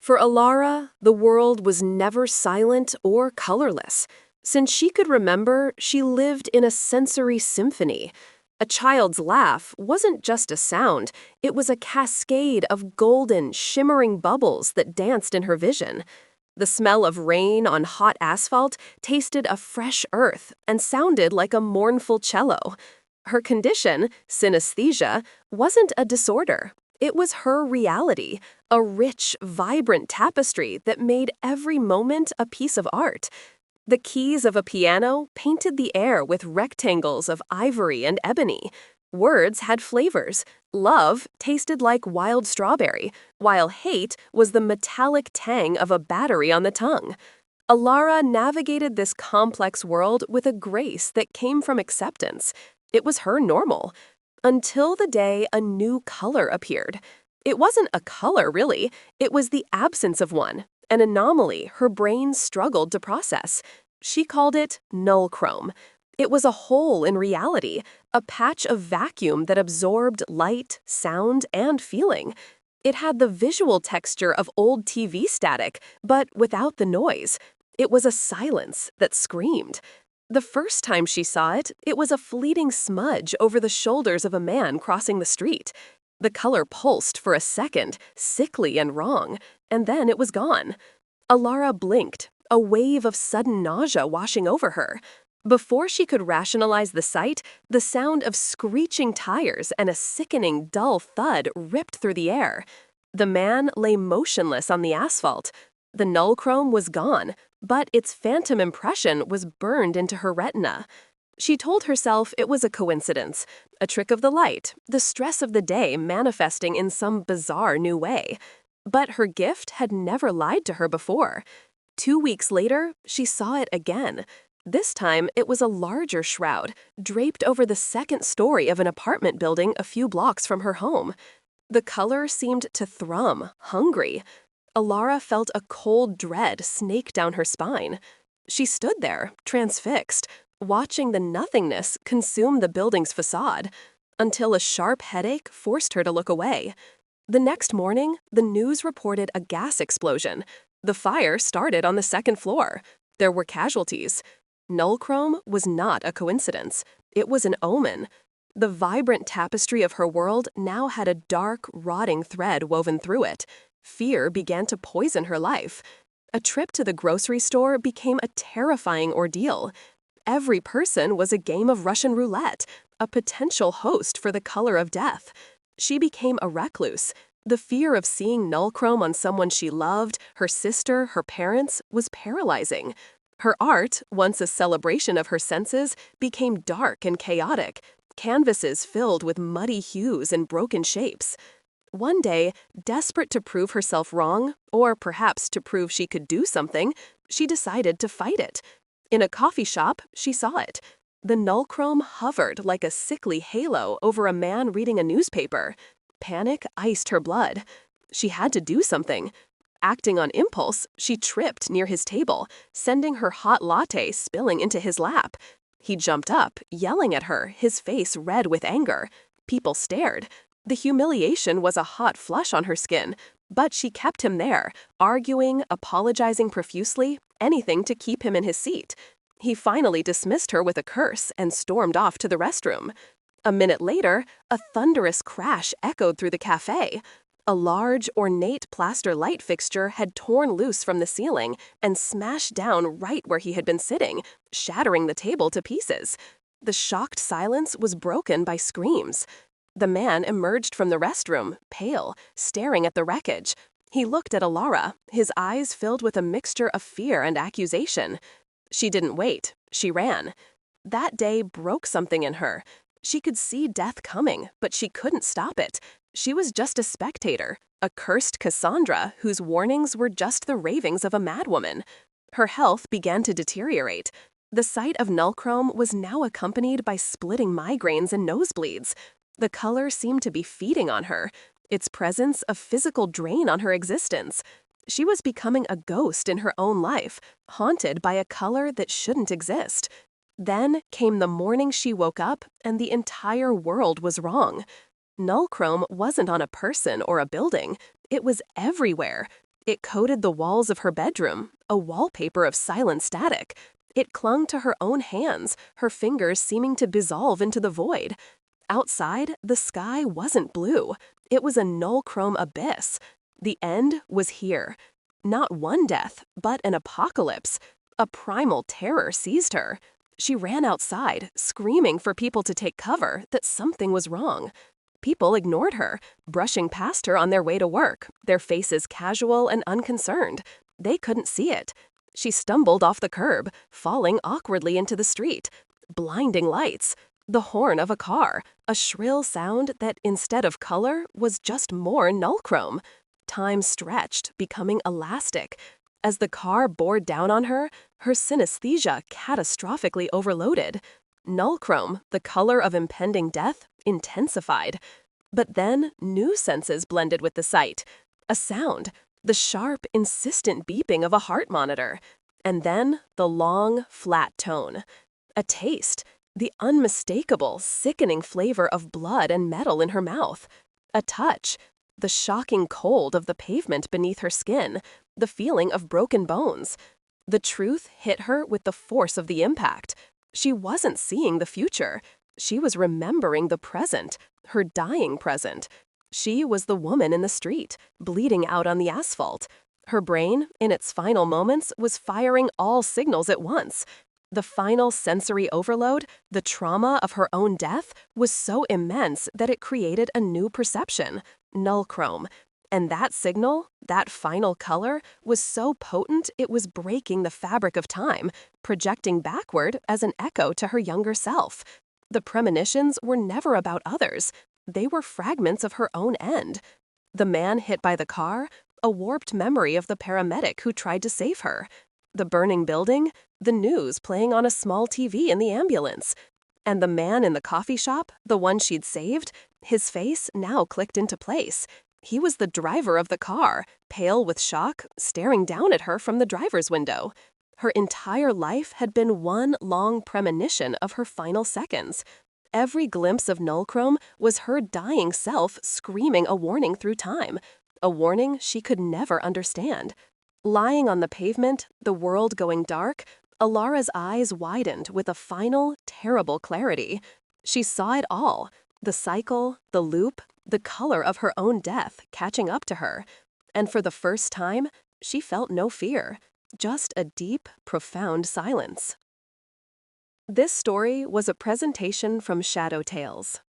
For Elara, the world was never silent or colorless. Since she could remember, she lived in a sensory symphony. A child's laugh wasn't just a sound, it was a cascade of golden, shimmering bubbles that danced in her vision. The smell of rain on hot asphalt tasted of fresh earth and sounded like a mournful cello. Her condition, synesthesia, wasn't a disorder. It was her reality, a rich, vibrant tapestry that made every moment a piece of art. The keys of a piano painted the air with rectangles of ivory and ebony. Words had flavors. Love tasted like wild strawberry, while hate was the metallic tang of a battery on the tongue. Elara navigated this complex world with a grace that came from acceptance. It was her normal. Until the day a new color appeared. It wasn't a color, really. It was the absence of one, an anomaly her brain struggled to process. She called it nullchrome. It was a hole in reality, a patch of vacuum that absorbed light, sound, and feeling. It had the visual texture of old TV static, but without the noise. It was a silence that screamed. The first time she saw it, it was a fleeting smudge over the shoulders of a man crossing the street. The color pulsed for a second, sickly and wrong, and then it was gone. Elara blinked, a wave of sudden nausea washing over her. Before she could rationalize the sight, the sound of screeching tires and a sickening, dull thud ripped through the air. The man lay motionless on the asphalt. The nullchrome was gone, but its phantom impression was burned into her retina. She told herself it was a coincidence, a trick of the light, the stress of the day manifesting in some bizarre new way. But her gift had never lied to her before. 2 weeks later, she saw it again. This time, it was a larger shroud, draped over the second story of an apartment building a few blocks from her home. The color seemed to thrum, hungry. Elara felt a cold dread snake down her spine. She stood there, transfixed, watching the nothingness consume the building's facade, until a sharp headache forced her to look away. The next morning, the news reported a gas explosion. The fire started on the second floor. There were casualties. Nullchrome was not a coincidence. It was an omen. The vibrant tapestry of her world now had a dark, rotting thread woven through it. Fear began to poison her life. A trip to the grocery store became a terrifying ordeal. Every person was a game of Russian roulette, a potential host for the color of death. She became a recluse. The fear of seeing nullchrome on someone she loved, her sister, her parents, was paralyzing. Her art, once a celebration of her senses, became dark and chaotic, canvases filled with muddy hues and broken shapes. One day, desperate to prove herself wrong, or perhaps to prove she could do something, she decided to fight it. In a coffee shop, she saw it. The nullchrome hovered like a sickly halo over a man reading a newspaper. Panic iced her blood. She had to do something. Acting on impulse, she tripped near his table, sending her hot latte spilling into his lap. He jumped up, yelling at her, his face red with anger. People stared. The humiliation was a hot flush on her skin, but she kept him there, arguing, apologizing profusely, anything to keep him in his seat. He finally dismissed her with a curse and stormed off to the restroom. A minute later, a thunderous crash echoed through the cafe. A large, ornate plaster light fixture had torn loose from the ceiling and smashed down right where he had been sitting, shattering the table to pieces. The shocked silence was broken by screams. The man emerged from the restroom, pale, staring at the wreckage. He looked at Elara, his eyes filled with a mixture of fear and accusation. She didn't wait. She ran. That day broke something in her. She could see death coming, but she couldn't stop it. She was just a spectator, a cursed Cassandra whose warnings were just the ravings of a madwoman. Her health began to deteriorate. The sight of nullchrome was now accompanied by splitting migraines and nosebleeds. The color seemed to be feeding on her, its presence a physical drain on her existence. She was becoming a ghost in her own life, haunted by a color that shouldn't exist. Then came the morning she woke up and the entire world was wrong. Nullchrome wasn't on a person or a building. It was everywhere. It coated the walls of her bedroom, a wallpaper of silent static. It clung to her own hands, her fingers seeming to dissolve into the void. Outside, the sky wasn't blue. It was a null-chrome abyss. The end was here. Not one death, but an apocalypse. A primal terror seized her. She ran outside, screaming for people to take cover, that something was wrong. People ignored her, brushing past her on their way to work, their faces casual and unconcerned. They couldn't see it. She stumbled off the curb, falling awkwardly into the street. Blinding lights. The horn of a car, a shrill sound that, instead of color, was just more null-chrome. Time stretched, becoming elastic. As the car bore down on her, her synesthesia catastrophically overloaded. Null-chrome, the color of impending death, intensified. But then, new senses blended with the sight. A sound, the sharp, insistent beeping of a heart monitor. And then, the long, flat tone. A taste, the unmistakable, sickening flavor of blood and metal in her mouth. A touch, the shocking cold of the pavement beneath her skin, the feeling of broken bones. The truth hit her with the force of the impact. She wasn't seeing the future. She was remembering the present, her dying present. She was the woman in the street, bleeding out on the asphalt. Her brain, in its final moments, was firing all signals at once. The final sensory overload, the trauma of her own death, was so immense that it created a new perception, null-chrome. And that signal, that final color, was so potent it was breaking the fabric of time, projecting backward as an echo to her younger self. The premonitions were never about others. They were fragments of her own end. The man hit by the car, a warped memory of the paramedic who tried to save her. The burning building, the news playing on a small TV in the ambulance. And the man in the coffee shop, the one she'd saved, his face now clicked into place. He was the driver of the car, pale with shock, staring down at her from the driver's window. Her entire life had been one long premonition of her final seconds. Every glimpse of null-chrome was her dying self screaming a warning through time, a warning she could never understand. Lying on the pavement, the world going dark, Elara's eyes widened with a final, terrible clarity. She saw it all, the cycle, the loop, the color of her own death catching up to her. And for the first time, she felt no fear, just a deep, profound silence. This story was a presentation from Shadow Tales.